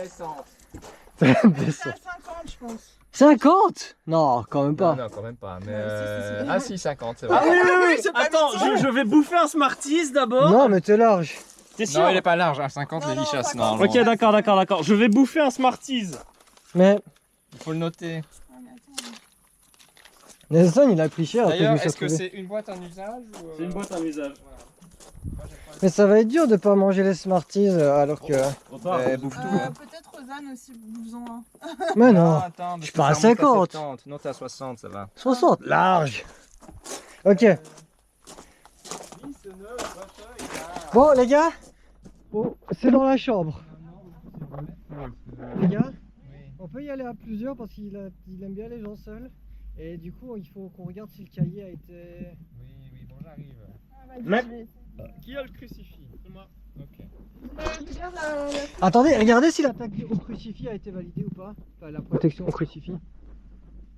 Descente. C'est à Descends. 50, je pense. 50? Non, quand même pas. Non, non, quand même pas. Mais si, si. Ah si, 50, c'est vrai. Ah oui, oui, oui. C'est pas Attends, médecin. je vais bouffer un Smarties d'abord. Non, mais t'es large. T'es sûr? Non, il est pas large, hein, 50 Non, les non, lichasses, 50. normalement. Ok, d'accord, d'accord, d'accord. Je vais bouffer un Smarties. Mais Il faut le noter. Ah, mais attends. Nelson, il a pris cher. à cause D'ailleurs, de sa est-ce que trouvé. c'est une boîte en usage ou C'est une boîte à usage. Mais ça va être dur de pas manger les Smarties alors que. bouffe tout. Peut-être Rosanne aussi, bouffons un. Mais non. Attends, je suis parce pas à que ça remonte 50. 70. Non, t'es à 60, ça va. 60, large. Ok. Bon, les gars, c'est dans la chambre. Les gars, on peut y aller à plusieurs parce qu'il aime bien les gens seuls. Et du coup, il faut qu'on regarde si le cahier a été. Oui, bon, j'arrive. Mec. Qui a le crucifix? C'est moi. Ok. Attendez, regardez si l'attaque au crucifix a été validée ou pas. Enfin, la protection au crucifix.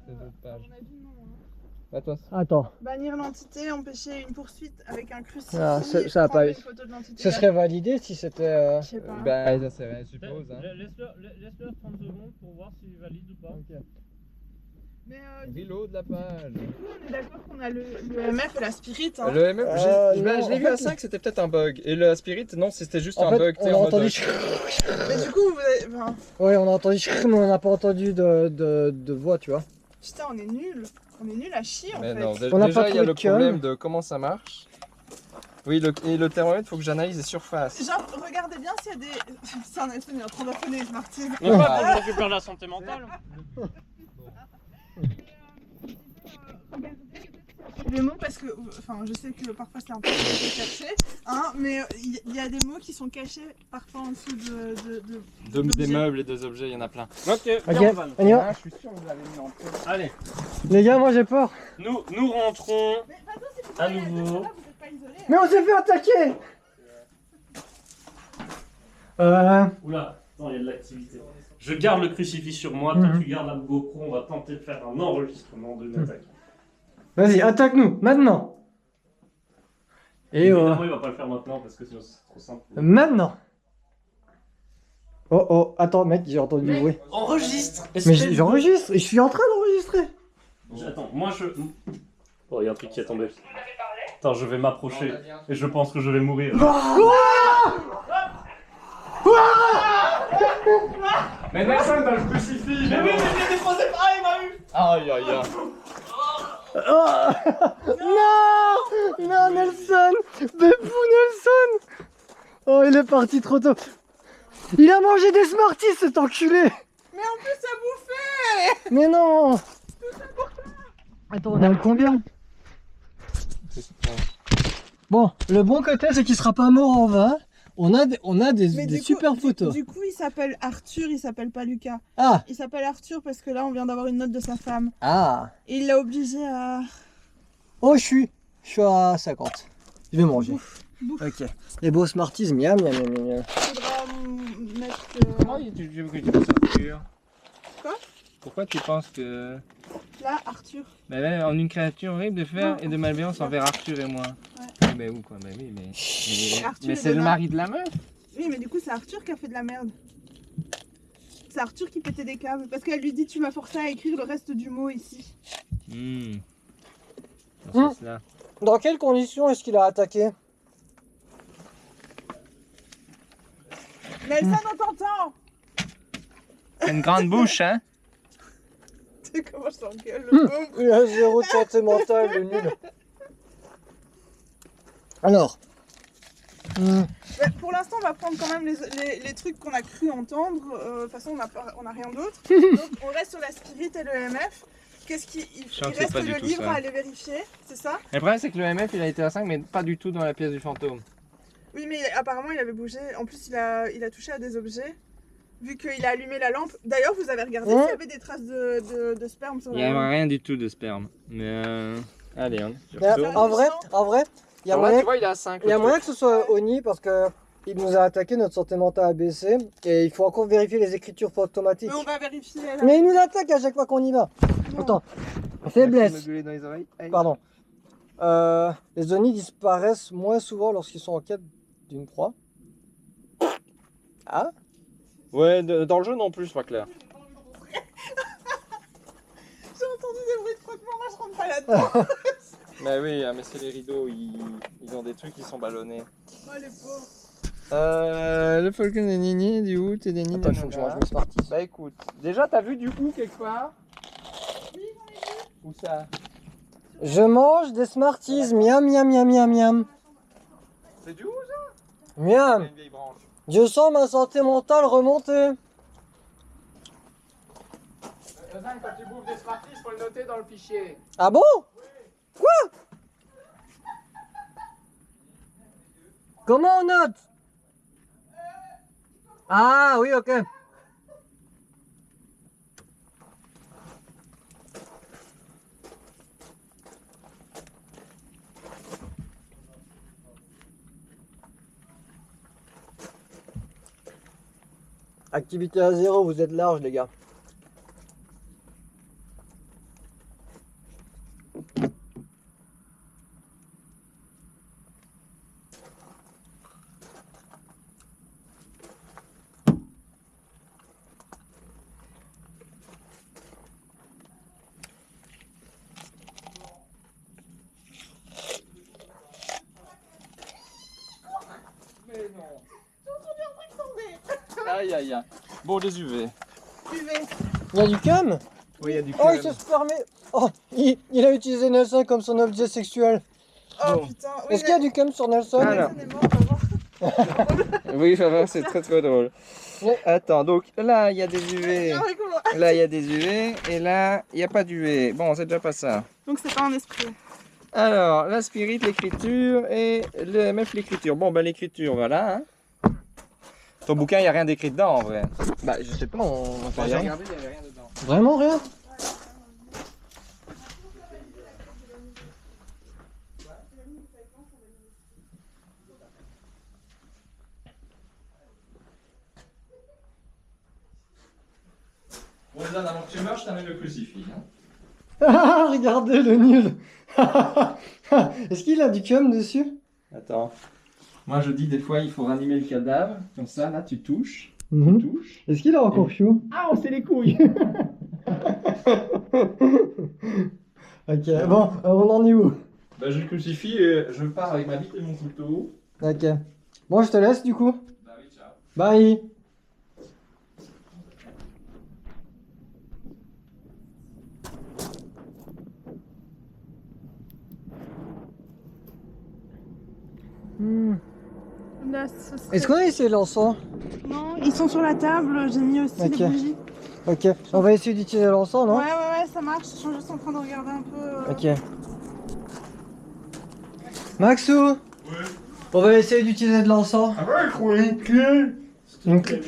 C'est d'autres À pages. mon avis, non. Hein. Bah, toi, Attends, Bannir l'entité, empêcher une poursuite avec un crucifix. Ah, ça a pas eu. prendre une photo de l'entité. ce serait validé si c'était. Je sais pas. bah, ça c'est rien, je suppose. Hein. Laisse-leur 30 secondes pour voir s'il valide ou pas. Mais Reload de la page. du coup, on est d'accord qu'on a le MF et la spirit. Hein. Le MF, je non, l'ai en vu fait, à 5, c'était peut-être un bug. Et le Spirit, non, c'était juste En un fait, bug. tu sais, on a en mode, entendu. Mais du coup, vous avez. Enfin, Ouais, on a entendu, mais on n'a pas entendu de voix, tu vois. putain, on est nuls. On est nuls à chier en Mais fait. non, On n'a déjà pas il y a trouvé le de com. problème de comment ça marche. Oui, et le thermomètre, il faut que j'analyse les surfaces. Genre, regardez bien s'il y a des. C'est un Nelson, il est en train d'affoler, Martin. Non, pas que je récupère la santé mentale. Les mots, parce que. Enfin, je sais que parfois c'est un peu caché, hein, mais il y a des mots qui sont cachés parfois en dessous Des d'objets. meubles et des objets, il y en a plein. Ok, Ok, viens, Van. on y va. je suis sûr que vous l'avez mis en tête. Allez, Les gars, moi j'ai peur. nous rentrons. Mais attends, c'est pour À ça, il y a nouveau. deux là, vous êtes pas isolés. Hein. Mais on s'est fait attaquer. Oula, attends, il y a de l'activité. Je garde le crucifix sur moi, toi tu gardes la GoPro, on va tenter de faire un enregistrement d'une attaque. Vas-y, attaque-nous, maintenant. Et Évidemment, il va pas le faire maintenant parce que sinon c'est trop simple. maintenant. Oh oh, attends mec, j'ai entendu du bruit. Enregistre. Mais j'enregistre, je suis en train d'enregistrer. Attends, moi je... Oh, il y a un truc qui est tombé. Attends, je vais m'approcher et je pense que je vais mourir. Mais Nelson, t'as le crucifix. Mais oui, mais j'ai déposé pareil, il m'a eu. Aïe aïe aïe. Non, non Nelson, Bepou Nelson. Oh, il est parti trop tôt. Il a mangé des Smarties cet enculé. Mais en plus, ça bouffait. Mais non. Attends, on est à combien? Bon, le bon côté c'est qu'il sera pas mort en vain. On a Mais des du super coup, photos. Du coup, il s'appelle Arthur, il s'appelle pas Lucas. Ah, Il s'appelle Arthur parce que là, on vient d'avoir une note de sa femme. ah. Et il l'a obligé à. Oh, je suis à 50. Je vais manger. Bouffe. Ok. Les beaux Smarties, miam, miam, miam, miam. Faudra mettre. Comment tu veux que tu penses Arthur? Quoi? Pourquoi tu penses que... Là, Arthur. Mais là, en une créature horrible de fer Non. et de malveillance envers Arthur et moi. Ouais. Mais où quoi? Mais oui, mais... Arthur Mais est c'est le demain. mari de la meuf. Oui, mais du coup, c'est Arthur qui a fait de la merde. C'est Arthur qui pétait des câbles. Parce qu'elle lui dit tu m'as forcé à écrire le reste du mot ici. Dans ce sens-là. Dans quelles conditions est-ce qu'il a attaqué? Nelson, on t'entend. C'est une grande bouche, hein? Tu sais comment je t'engueule, le pauvre. Il a zéro de santé mentale, le nul. Alors. Ouais, pour l'instant, on va prendre quand même les trucs qu'on a cru entendre. De toute façon, on n'a rien d'autre. Donc, on reste sur la spirit et le MF. Qu'est-ce qu'il il Je ne sais reste pas du le tout livre ça. à aller vérifier, c'est ça? Le problème, c'est que le MF, il a été à 5, mais pas du tout dans la pièce du fantôme. Oui, mais apparemment, il avait bougé. En plus, il a touché à des objets. Vu qu'il a allumé la lampe. D'ailleurs, vous avez regardé s'il y avait des traces de sperme sur Il n'y la avait lampe. rien du tout de sperme. Mais allez, on Mais en vrai, il y a moyen, tu vois, il est à 5. il y a moyen que ce soit Oni parce que il nous a attaqué, notre santé mentale a baissé et il faut encore vérifier les écritures automatiques. Mais on va vérifier. Là. Mais il nous attaque à chaque fois qu'on y va. Non. Attends, faiblesse. Me gueuler dans les oreilles. Aïe. Pardon. Les Oni disparaissent moins souvent lorsqu'ils sont en quête d'une proie. Ah, Ouais, dans le jeu non plus, c'est pas clair. J'ai entendu des bruits de frottement, moi je rentre pas là-dedans. Mais oui, mais c'est les rideaux, ils ont des trucs qui sont ballonnés. Oh les pauvres. Le Falcon des Nini, du où t'es des Nini? Attends, il faut que je range mes Smarties. Bah écoute, déjà t'as vu du coup quelque part? Oui, j'en ai vu. Où ça? Je mange des Smarties, miam miam miam miam miam. C'est du où ça? Miam. Une vieille branche. Je sens ma santé mentale remonter. Quand tu bouffes des Smarties, faut le noter dans le fichier. Ah bon? Quoi? Comment on note? Ah oui, ok. Activité à 0, vous êtes large les gars. Mais non. J'ai entendu un truc tomber. Aïe aïe aïe. Bon, des UV. Buvez. Il y a du cum? Oui, il y a du Oh, il se permet. Oh, il a utilisé Nelson comme son objet sexuel. Oh Bon. putain. Oui, Est-ce qu'il y a du cum sur Nelson? Alors. Nelson est mort, on va voir. Oui, ça va, c'est très très drôle. Ouais. Attends, donc là il y a des UV. Ah, rigolo. Là il y a des UV. Et là il n'y a pas d'UV. Bon, c'est déjà pas ça. Donc c'est pas un esprit. Alors, la spirit, l'écriture et le MF, l'écriture. Bon, ben l'écriture, voilà. Hein. Ton bouquin, il n'y a rien d'écrit dedans en vrai. Bah, je sais pas, on va Enfin, faire j'ai rien. regardé, il n'y avait rien dedans. Vraiment rien? Bon, Dan, avant que tu meurs, je t'amène le crucifix. Hein. Ah, regardez le nul. Est-ce qu'il a du cum dessus? Attends. Moi, je dis des fois, il faut ranimer le cadavre. Comme ça, là, tu touches. Mhm. Tu touches. Est-ce qu'il a encore chaud? Ah, on s'est les couilles. Ok, bon, on en est où? Ben, je le crucifie et je pars avec ma bite et mon couteau. Ok. Bon, je te laisse du coup. Bah oui, ciao. Bye. Hmm. Là, ce serait- Est-ce qu'on a essayé l'encens? Non, ils sont sur la table. J'ai mis aussi Ok. les bougies. Ok, on va essayer d'utiliser l'encens, non? Ouais, ça marche. Je suis juste en train de regarder un peu. Ok. Maxou, on va essayer d'utiliser de l'encens. Ah ouais, il une clé. Une clé.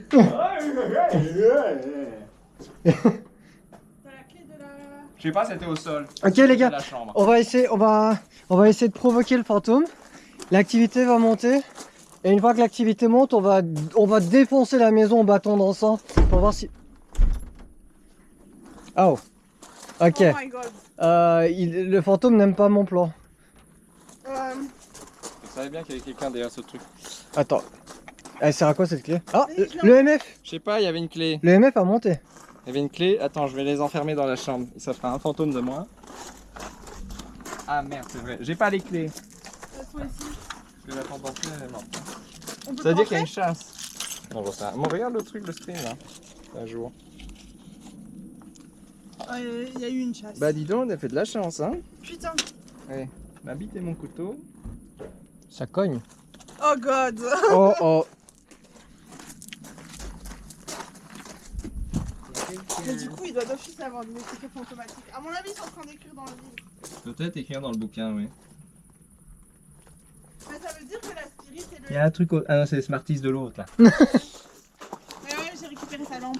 T'as la clé de la. Je sais pas, c'était au sol. Ok les De gars, la chambre. on va essayer de provoquer le fantôme. L'activité va monter. Et une fois que l'activité monte, on va défoncer la maison au bâton d'encens pour voir si... Oh. Ok. Oh my god. Le fantôme n'aime pas mon plan. Je savais bien qu'il y avait quelqu'un derrière ce truc. Attends. Elle sert à quoi cette clé? Ah, Mais le MF. Je sais pas, il y avait une clé. Le MF a monté. Il y avait une clé. Attends, je vais les enfermer dans la chambre. Ça fera un fantôme de moins. Ah merde, c'est vrai. J'ai pas les clés. Elles sont ici. Parce que la tentation, elle est morte. On peut Ça veut dire qu'il y a rentrer une chasse. Non, bon, ça. Bon, regarde le truc, le stream là. Un jour. Il y a eu une chasse. Bah dis donc, on a fait de la chance, hein. Putain. Ouais. Ma bite et mon couteau. Ça cogne. Oh god. Oh oh. Mais du coup, il doit d'office avoir des étiquettes automatiques. À mon avis, ils sont en train d'écrire dans le livre. Peut-être écrire dans le bouquin, oui. Mais ça veut dire que la spirit et le. Il y a un truc. Ah non, c'est les Smarties de l'autre là. Mais ouais, j'ai récupéré sa lampe.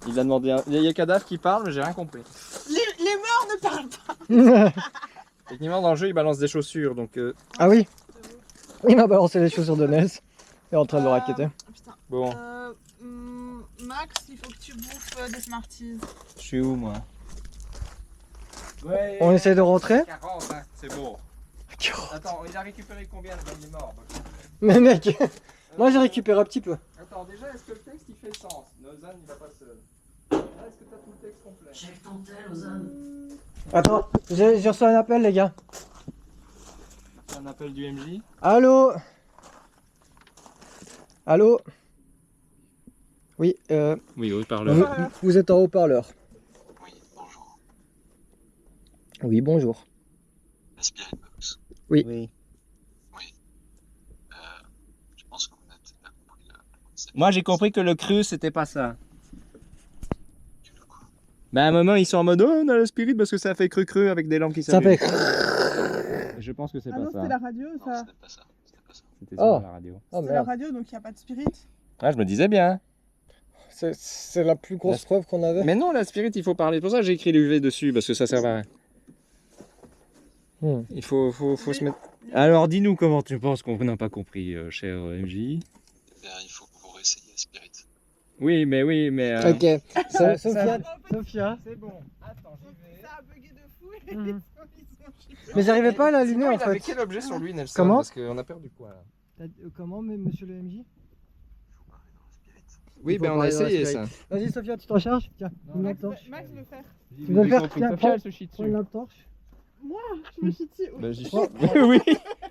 Il a demandé. Il y a le cadavre qui parle, mais j'ai rien compris. Les morts ne parlent pas. Techniquement, dans le jeu, il balance des chaussures, donc. Ah oui, il m'a balancé les chaussures de Ness. Il est en train de le raqueter. Putain. Bon, Max, il faut que tu bouffes des Smarties. je suis où moi? Ouais. On essaie de rentrer? 40, hein, c'est beau. Attends, il a récupéré combien le dernier mort? Mais mec, Moi, j'ai récupéré un petit peu. Attends, déjà, est-ce que le texte il fait sens? Lausanne, il va pas seul. Là, est-ce que t'as tout le texte complet? Check ton tel, Lausanne. Attends, j'ai reçu un appel, les gars. C'est un appel du MJ. Allô? Allô? Oui, Oui, au vous, parleur. vous êtes en haut-parleur. Oui, bonjour. Oui, bonjour. La Spirit Box. Oui. Oui. Je pense que vous n'avez pas compris le concept. Moi, j'ai compris que le cru, c'était pas ça. Du coup, quoi. Bah, à un moment, ils sont en mode, oh, on a le spirit parce que ça fait cru-cru avec des lampes qui Ça s'allument. fait... Je pense que c'est Ah pas non, ça. c'était la radio, Non, ça. c'était pas ça. C'était pas ça. C'était Oh. sur la radio. Oh C'était la merde. radio, donc il n'y a pas de spirit. Ah, je me disais bien. C'est la plus grosse preuve qu'on avait. Mais non, la spirit, il faut parler. Pour ça, j'ai écrit l'UV dessus parce que ça sert à rien. Hmm. Il faut se mettre. Alors, dis-nous comment tu penses qu'on n'a pas compris, cher MJ. Eh bien, il faut que vous réessayiez Spirit. Oui, mais Ok. ça- Sophia. C'est bon. Attends, j'y vais. Ça a bugué de fou et Mhm. ils sont chiés. Mais j'arrivais pas à l'allumer Sinon, en il avait fait. quel objet sur lui, Nelson? Comment? Parce qu'on a perdu quoi là? Comment, monsieur le MJ? Il faut parler dans la Spirit. Oui, Il faut ben on a parler dans la essayé spirit. ça. Vas-y, Sophia, tu t'en charges? Tiens, une lampe Max, torche. Max veut faire. Tu veux le faire? Tiens, Sophia, prends, elle se chie prends dessus. une lampe torche. Moi, je me chie dessus. Bah, j'y Prends- Oui.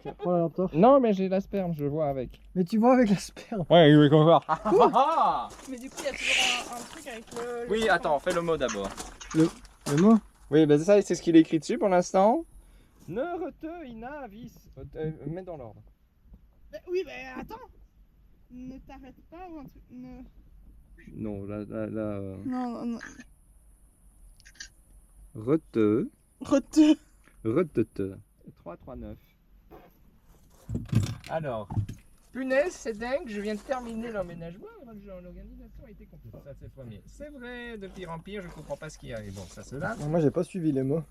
Tiens, prends la lampe torche. Non, mais j'ai la sperme, je vois avec. Mais tu vois avec la sperme. Ouais, oui, qu'on va voir. Mais du coup, il y a toujours un truc avec le. Oui, attends, fais le mot d'abord. Le mot? Oui, ben ça, c'est ce qu'il est écrit dessus pour l'instant. Ne rete ina vis. Mets dans l'ordre. Oui, mais attends. Ne t'arrête pas ou un truc. Ne... Non, là. Non, non. Rete. Rete. Retete. 339. Alors. Punaise, c'est dingue, je viens de terminer l'emménagement. L'organisation a été complète. Ça, c'est le premier. C'est vrai, de pire en pire, je comprends pas ce qui arrive. Bon, ça, c'est là. Moi, j'ai pas suivi les mots.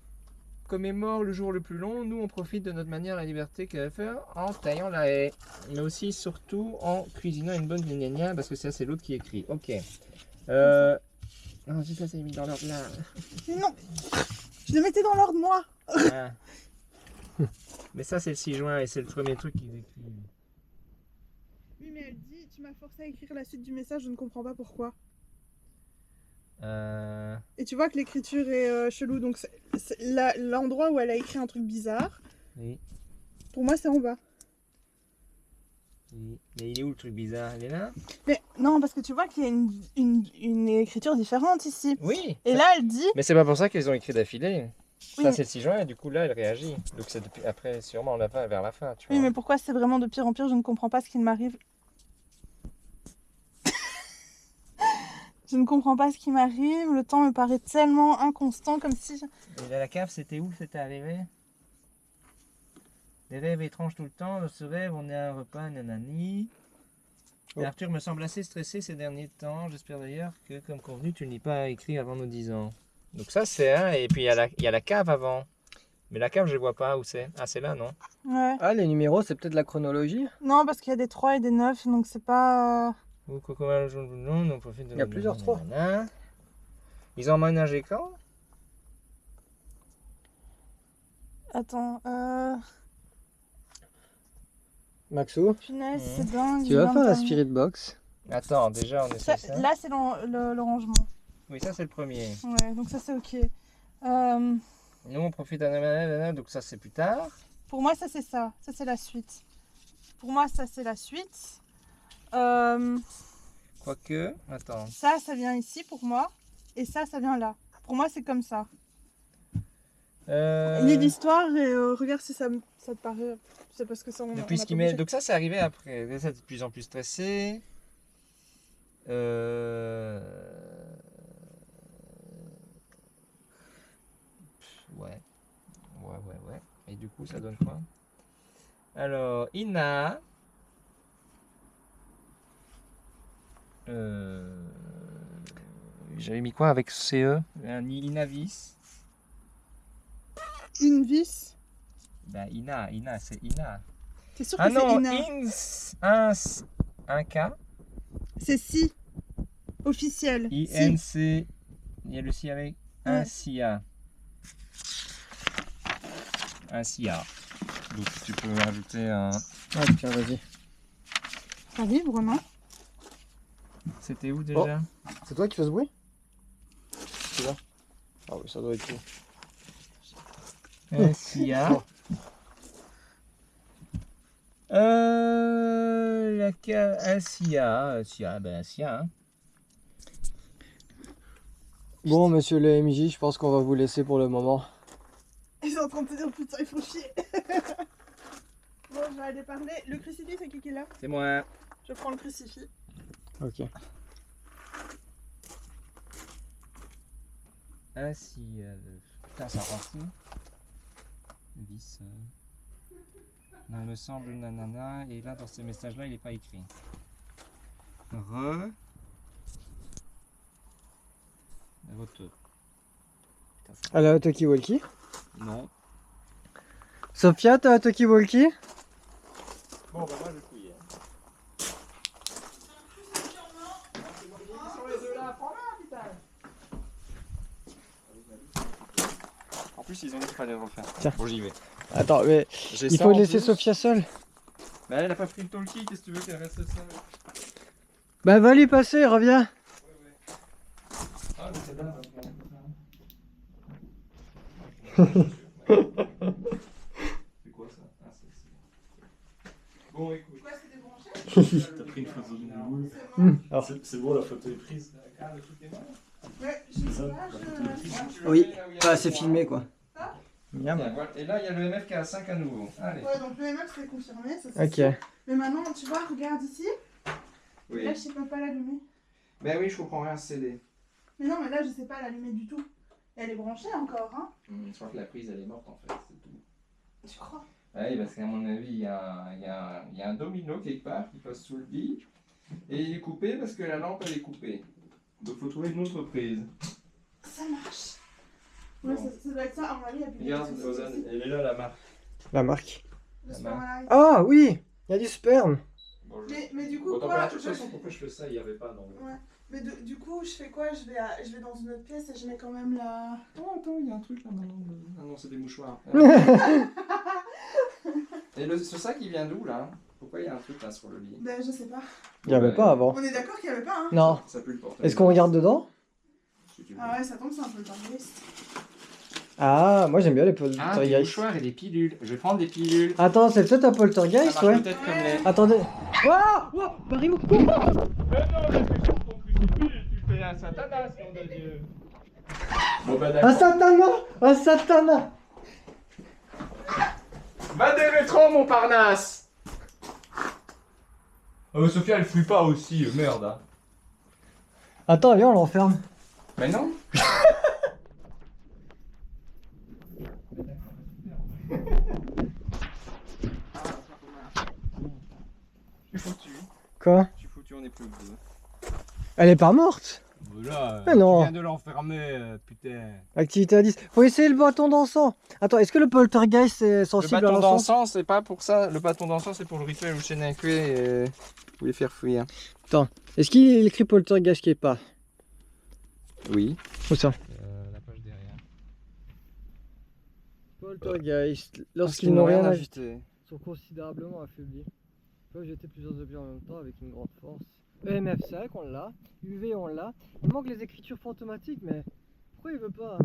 Commémore le jour le plus long, nous on profite de notre manière la liberté qu'elle a fait en taillant la haie, mais aussi surtout en cuisinant une bonne gna parce que ça c'est l'autre qui écrit. Ok. Non, ça c'est mis dans l'ordre là. Mais non. Je le mettais dans l'ordre, moi. Ah. Mais ça c'est le 6 juin et c'est le premier truc qu'ils écrivent. Oui, mais elle dit tu m'as forcé à écrire la suite du message, je ne comprends pas pourquoi. Et tu vois que l'écriture est chelou, donc l'endroit où elle a écrit un truc bizarre, Oui. pour moi c'est en bas. Oui. Mais il est où le truc bizarre? Il est là? Mais non, parce que tu vois qu'il y a une écriture différente ici. Oui. Et là elle dit... Mais c'est pas pour ça qu'ils ont écrit d'affilée. Oui, Ça mais- c'est le 6 juin et du coup là elle réagit. Donc c'est depuis après sûrement la fin vers la fin, tu vois. Oui, mais pourquoi c'est vraiment de pire en pire? Je ne comprends pas ce qui m'arrive. Je ne comprends pas ce qui m'arrive, le temps me paraît tellement inconstant, comme si... Et là, la cave, c'était où c'était arrivé? Des rêves étranges tout le temps. Dans ce rêve, on est à un repas, nanani. Et Oh. Arthur me semble assez stressé ces derniers temps. J'espère d'ailleurs que, comme convenu, tu n'y pas écrit avant nos 10 ans. Donc ça, c'est un. Et puis, il y a la cave avant. Mais la cave, je ne vois pas où c'est. Ah, c'est là, non? Ouais. Ah, les numéros, c'est peut-être la chronologie. Non, parce qu'il y a des 3 et des 9, donc c'est pas... Ou Cocoa, le jaune, non, on profite de Il y a notre- plusieurs trois. nanana. Ils ont emménagé quand? Attends, Maxou, punaise, Mhm. c'est dingue. tu je vas viens faire de la terminer. spirit box. Attends, déjà, on essaie ça. Là, c'est le rangement. Oui, ça, c'est le premier. Ouais, donc ça, c'est ok. Nous, on profite d'un... Donc ça, c'est plus tard. Pour moi, ça, c'est ça. Ça, c'est la suite. Pour moi, ça, c'est la suite. Quoique... Attends. Ça vient ici pour moi. Et ça vient là. Pour moi, c'est comme ça. Lis l'histoire et regarde si ça te paraît. C'est parce que ça, on Depuis on ce a qu'il pas met. bougé. Donc ça, c'est arrivé après. Là, c'est de plus en plus stressé. Ouais. Ouais. Et du coup, ça donne quoi? Alors, Ina. J'avais mis quoi avec CE? Un Inavis. Une vis. Ben, Ina, c'est Ina. T'es sûr Ah que non, c'est Ina? un K. C'est si. Officiel. Si. INC. Il y a le si avec un Ouais. SIA. Un SIA. Donc tu peux ajouter un. Ah, tiens, vas-y. Pas libre, non? C'était où déjà? C'est toi qui fais ce bruit? C'est là. Ah oui, ça doit être tout. SIA. La cave SIA. SIA, ben SIA. Hein. Bon, monsieur le MJ, je pense qu'on va vous laisser pour le moment. Ils sont en train de te dire putain, il faut chier. Bon, je vais aller parler. Le crucifix, c'est qui est là? C'est moi. Je prends le crucifix. Ok. SIA. Putain, ça remplit. Vis. Non, il me semble, nanana. Et là, dans ce message-là, il n'est pas écrit. Retour. Elle a un talkie-walkie? Non. Sophia, t'as un talkie-walkie? Bon, bah moi je fouille. En plus, ils ont dit qu'il fallait le refaire. Tiens. Bon, j'y vais. Attends, mais il faut laisser Sophia seule. Bah, elle a pas pris le talkie, qu'est-ce que tu veux qu'elle reste seule? Bah va lui passer, reviens. Ah, mais c'est bien. C'est quoi ça? Ah, c'est. Bon, écoute. Pourquoi c'est débranché? T'as pris une photo de boule. Alors. C'est bon, la photo est prise. Ouais, je sais Ça, pas, la photo est prise. Oui, bah c'est filmé quoi. Miam. Et là, il y a le MF qui a 5 à nouveau. Allez. Ouais, donc le MF c'est confirmé, ça c'est Ok. sûr. Mais maintenant, tu vois, regarde ici. Oui. Là, je sais pas l'allumer. Ben oui, je comprends rien, CD. Mais non, mais là, je sais pas l'allumer du tout. Elle est branchée encore, hein? Je crois que la prise, elle est morte en fait, c'est tout. Tu crois? Oui, parce qu'à mon avis, il y a un domino quelque part qui passe sous le lit. Et il est coupé parce que la lampe, elle est coupée. Donc, il faut trouver une autre prise. Ça marche. Ouais, Bon. ça doit être ça, à mon avis, il y a plus Regarde, de Ozan, elle est là, la marque. La marque. Le Superman. Ah oui, il y a du sperme. Bon, Mais du coup, Bon, quoi? de toute façon, pourquoi je fais ça? Il n'y avait pas dans le... Ouais. Mais du coup, je fais quoi? Je vais dans une autre pièce et je mets quand même la... Attends, il y a un truc là maintenant. Ah non, c'est des mouchoirs. Et ce sac, il vient d'où là? Pourquoi il y a un truc là sur le lit? Ben, je sais pas. Il y avait pas avant. On est d'accord qu'il y avait pas, hein? Non. Ça pue le porte. Est-ce qu'on regarde dedans? Si tu veux. Ah ouais, ça tombe, c'est un peu le temps. Ah, moi j'aime bien les Ah, des poltergeists. mouchoirs et des pilules. Je vais prendre des pilules. Attends, c'est peut-être un Ça poltergeist, marche ouais. peut-être comme les... Attendez. Waouh, waouh, Marie me coupe. Mais non, mais tu sur ton crucifix, tu fais un satanas, nom de Dieu. Bon bah Un d'accord. satana, un satana. Va des rétro, mon Parnasse. Oh, Sophia, elle fouille pas aussi, merde. Hein. Attends, viens, on l'enferme. Mais non. Je suis foutu. Quoi? Je suis foutu, on est plus que deux. Elle est pas morte. Voilà. Mais non. Tu viens de l'enfermer, putain. Activité à 10. Faut essayer le bâton d'encens. Attends, est-ce que le poltergeist est Le sensible à bâton l'encens? d'encens, c'est pas pour ça. Le bâton d'encens, c'est pour le rituel au chêne à cuir et vous les faire fuir. Est-ce qu'il est écrit poltergeist qui est pas? Oui. Où ça? La page derrière. Poltergeist. Lorsqu'ils n'ont rien ajouté. ajouté. Sont considérablement affaiblis. Ils peuvent jeter plusieurs objets en même temps avec une grande force. EMF5, on l'a. UV, on l'a. Il manque les écritures fantomatiques, mais pourquoi il veut pas?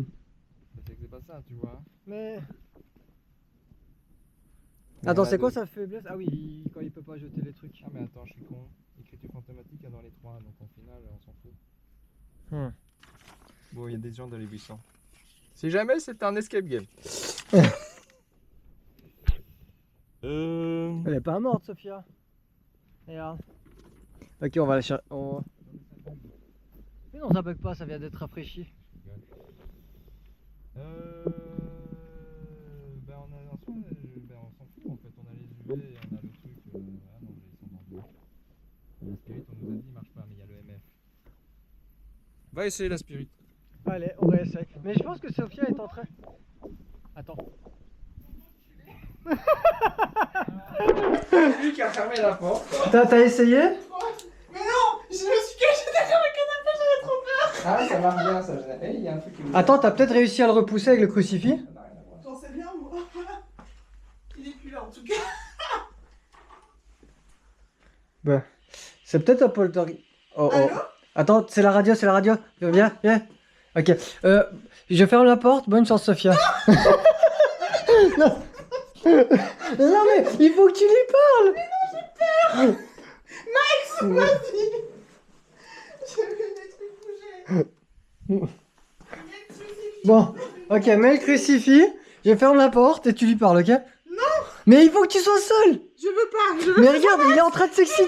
C'est que c'est pas ça, tu vois. Mais. Mais Attends, il y en a c'est quoi deux. sa faiblesse? Ah oui, quand il peut pas jeter les trucs. Ah mais attends, je suis con. Écriture fantomatique, il y a dans les trois, donc en final, on s'en fout. Hmm. Bon, il y a des gens dans les buissons. Si jamais c'était un escape game. Elle est pas morte, Sophia. Regarde. Ok, on va la chercher. Mais non, ça bug pas, ça vient d'être rafraîchi. Ben on s'en fout en fait, on a les UV et on a le truc. Ah non, ils sont dans le dos. La spirit, on nous a dit, il marche pas, mais il y a le MF. Va essayer la spirit. Allez, on réessaye. Mais je pense que Sophia est en train. Attends. C'est lui qui a fermé la porte. T'as essayé? Mais non! Je me suis cachée derrière le canapé, j'avais trop peur! Ah, ça marche bien, ça. Il y a un truc qui me... Attends, t'as peut-être réussi à le repousser avec le crucifix? Ça n'a rien à voir. J'en sais bien, moi. Il est plus là, en tout cas. C'est peut-être un poltergeist. Oh, oh. Allô? Attends, c'est la radio, c'est la radio. Viens, viens. Ok. Je ferme la porte. Bonne chance, Sophia. Non. Non, mais il faut que tu lui parles. Mais non, j'ai peur. Max, vas-y. J'ai vu des trucs bouger. Bon, ok, mets le crucifix. Je ferme la porte et tu lui parles, ok? Non. Mais il faut que tu sois seul. Je veux pas, je veux Mais regarde, il est en train de s'exciter.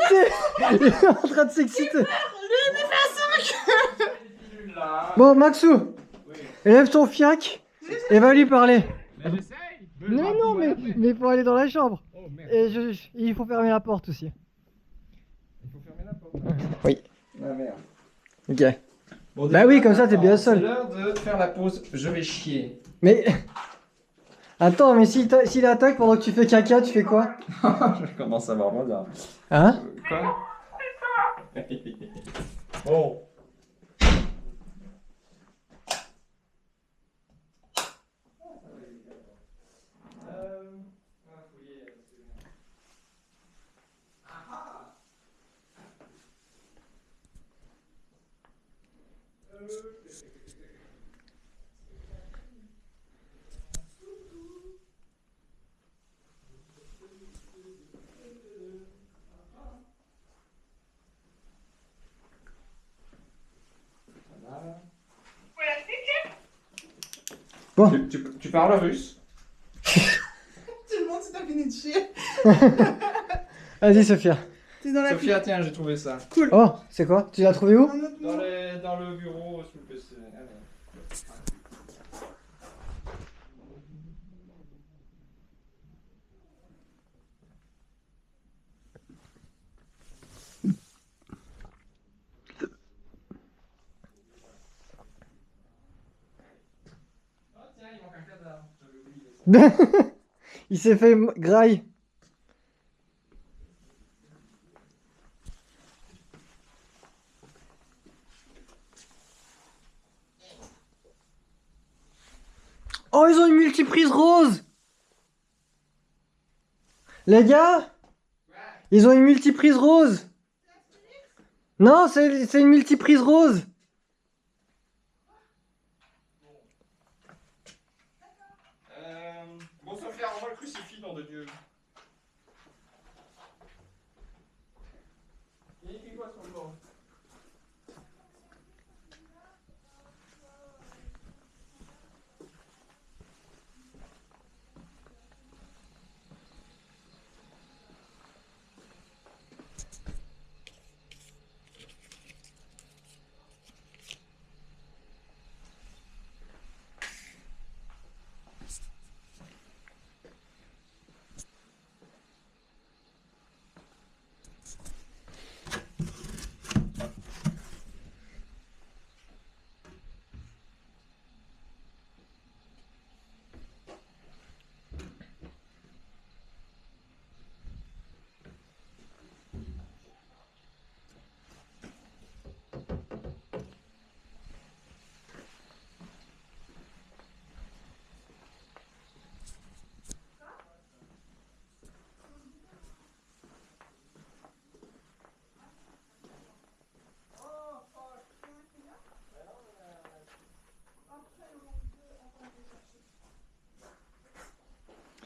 Il est en train de s'exciter. Bon, Maxou, élève ton fiac et va lui parler. Mais j'essaye. Non, non, mais il faut aller dans la chambre. Oh merde. Et il faut fermer la porte aussi. Il faut fermer la porte. Oui. Ah merde. Ok. Bon, Bah oui, comme ça, t'es bien attends, seul. C'est l'heure de faire la pause. Je vais chier. Mais. Attends, mais s'il attaque pendant que tu fais caca, tu fais quoi? Je commence à avoir mal là. Hein? Quoi? Bon. Bon. Tu parles russe? Tout le monde s'est fini de chier. Vas-y, Sophia. T'es dans la Sophia, tiens, j'ai trouvé ça. Cool. Oh, c'est quoi? Tu l'as trouvé où? Un autre Dans, mot. dans le bureau, sous le PC. Allez. Oh tiens, il manque un cadavre. J'avais oublié ça. Il s'est fait graille. Oh, ils ont une multiprise rose. Les gars, ils ont une multiprise rose. Non, c'est une multiprise rose. Bon, Sophia, renvoie le crucifix, nom de Dieu. Il y a écrit quoi sur le bord?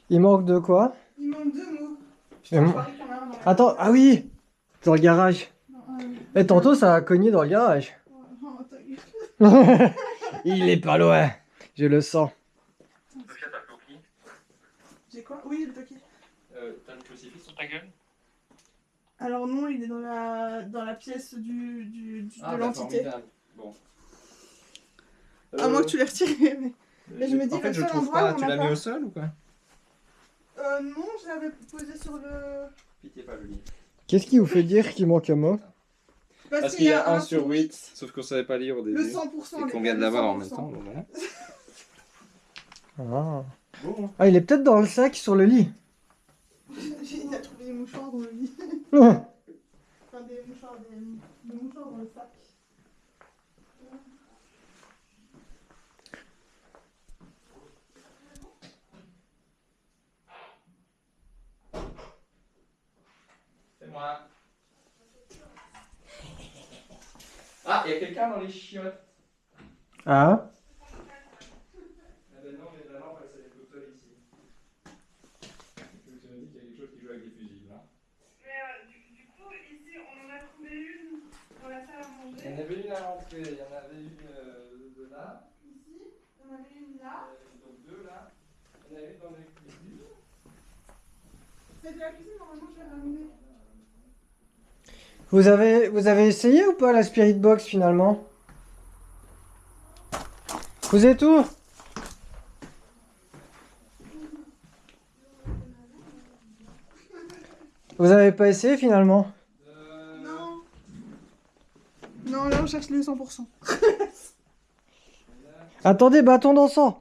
Il manque de quoi? Il manque deux mots. Et Je mon- parie qu'il y en a un dans la- Attends, ah oui, dans le garage. Non, Et tantôt, ça a cogné dans le garage. oh, ta gueule. Il est pas loin. Je le sens. Sophia, t'as le coquille? J'ai quoi? Oui, le toki. T'as le crucifix sur ta gueule? Alors non, il est dans la pièce de l'entité. formidable. Bon. À moins que tu l'aies retiré, mais je me dis en fait, le je seul trouve endroit pas. où on Tu a l'as pas- mis au sol ou quoi? Non, je l'avais posé sur le... Pitié pas le lit. Qu'est-ce qui vous fait dire qu'il manque un mot? Parce qu'il y a 1 sur 8, sauf qu'on savait pas lire au début. Le 100%. Et qu'on vient de l'avoir en même temps, donc voilà. Ah. Bon. Ah, il est peut-être dans le sac sur le lit. Il a trouvé des mouchoirs dans le lit. Ah. Enfin, des mouchoirs dans le sac. C'est moi. Ah, il y a quelqu'un dans les chiottes. Ah. Ah ben non, mais la lampe, elle s'allume toute seule ici. Tu me dis qu'il y a quelque chose qui joue avec des fusibles. Hein. Mais du coup, ici, on en a trouvé une dans la salle à manger. Il y en avait une à l'entrée, il y en avait une de là. Ici, on en avait une là. Donc deux là. Il y en avait une dans les cuisines. C'est de la cuisine, normalement, je vais ramener. Vous avez essayé ou pas la Spirit Box finalement? Vous êtes où? Vous avez pas essayé finalement? Non. Non, là, on cherche le 100%. Attendez, bâton d'encens.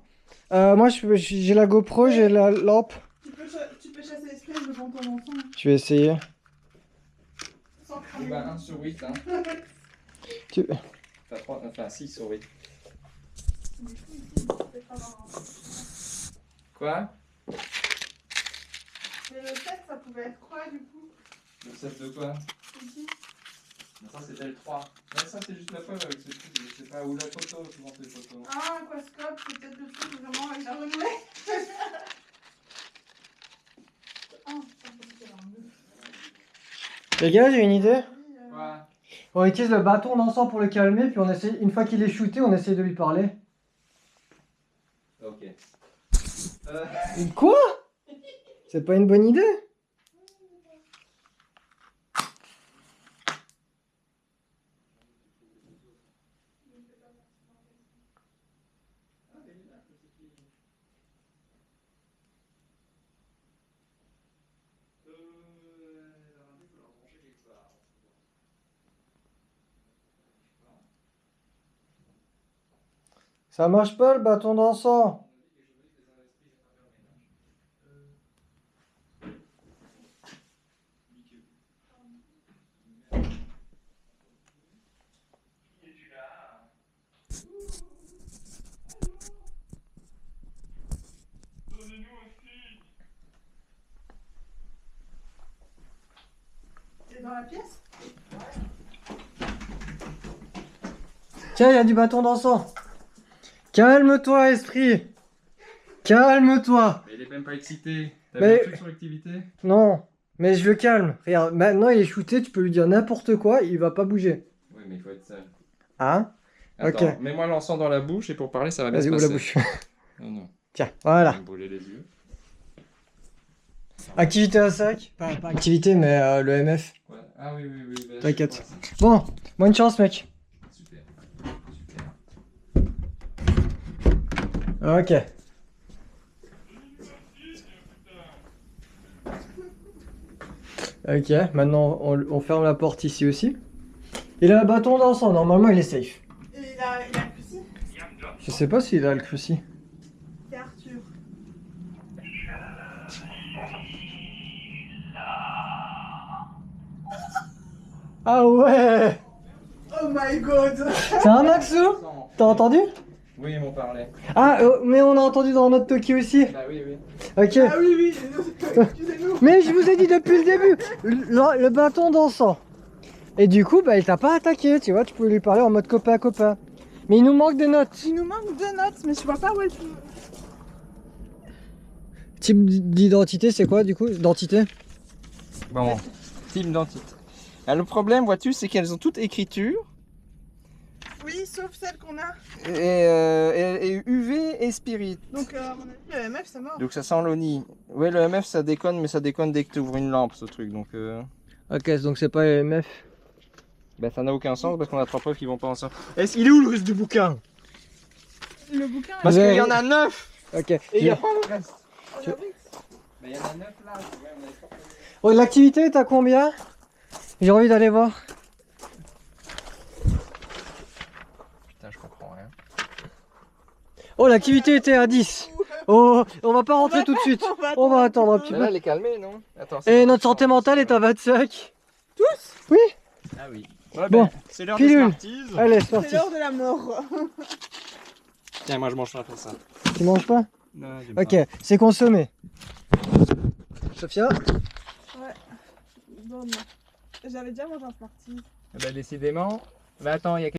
Moi j'ai la GoPro, j'ai la lampe. Tu peux chasser l'esprit avec le bâton d'encens. Je vais essayer. Sans Et cramer. bah 1 sur 8 hein. Tu- Enfin 6 sur 8. Du coup, ici, il peut peut-être avoir un- Quoi? Mais le 7, ça pouvait être quoi, du coup? Le 7 de quoi? Ici. Ça c'était le 3. Ouais, ça c'est juste la preuve avec ce truc, je sais pas, ou la photo, souvent c'est photo. Ah, Aquascope, c'est peut-être le truc vraiment avec la renouée. Ah, ça peut être un nœud. Les gars, j'ai une idée. Quoi? On utilise le bâton d'encens pour le calmer, puis on essaie, une fois qu'il est shooté, on essaie de lui parler. Ok. Quoi? C'est pas une bonne idée? Ça marche pas le bâton d'encens. C'est dans la pièce? Tiens, il y a du bâton d'encens. Calme-toi, esprit. Calme-toi. Mais il est même pas excité. T'as Mais- vu un truc sur l'activité? Non, mais je le calme. Regarde, maintenant il est shooté, tu peux lui dire n'importe quoi, il va pas bouger. Oui, mais il faut être sage. Hein? Attends, Ok. mets-moi l'encens dans la bouche et pour parler, ça va bien Vas-y, se ouvre la passer. bouche. Non, non. Tiens, voilà. Tu vas me brûler les yeux. Activité à sac. Pas activité, mais le MF. Ouais. Ah oui, oui, oui. bah, je T'inquiète. sais pas, Bon, bonne chance, mec. Super. Super. Ok. Ok, maintenant on ferme la porte ici aussi. Il a un bâton d'encens, normalement il est safe. Et il a le cruci. Je sais pas s'il a le cruci. C'est Arthur. Ah ouais! Oh my god! C'est un Maxou? T'as entendu? Oui, ils m'ont parlé. Ah, mais on a entendu dans notre Toki aussi. Bah oui, oui. Ok. Ah oui, oui, excusez-nous. Mais je vous ai dit depuis le début, le bâton d'encens. Et du coup, bah il t'a pas attaqué, tu vois, tu pouvais lui parler en mode copain à copain. Mais il nous manque des notes. Il nous manque 2 notes, mais je vois pas où elles sont. Type d'identité, c'est quoi du coup? D'identité? Bon, team d'entité. Ah, le problème, vois-tu, c'est qu'elles ont toutes écriture. Oui, sauf celle qu'on a. Et UV et Spirit. Donc, à mon avis, le MF, c'est mort. Donc ça sent l'ONI. Ouais, le MF ça déconne, mais ça déconne dès que tu ouvres une lampe, ce truc. Donc Ok, donc c'est pas MF. bah, ça n'a aucun sens parce qu'on a 3 preuves qui vont pas ensemble. Il est où le reste du bouquin? Le bouquin, Parce Vous qu'il avez- y en a 9 Ok. et il y a pas le reste. on l'a pris. Mais il y en a 9 là. Ouais, on avait pas... Oh, l'activité, t'as combien? J'ai envie d'aller voir. Putain, je comprends rien. Oh, l'activité était à 10. Oh, on va pas rentrer va tout de suite. on va On va attendre un petit petit Mais peu. là, elle est calmée, non? Attends, Et notre santé mentale est à 25. Tous? Ah oui. Ouais, Bon, ben, c'est l'heure pilule. des Smarties. Allez, c'est C'est parti. l'heure de la mort. Tiens, moi je mange pas ça. Tu manges pas? Non, j'aime Ok, c'est consommé. Sophia? Bon, j'avais déjà mangé un Smarties. Bah décidément. Bah attends, il y a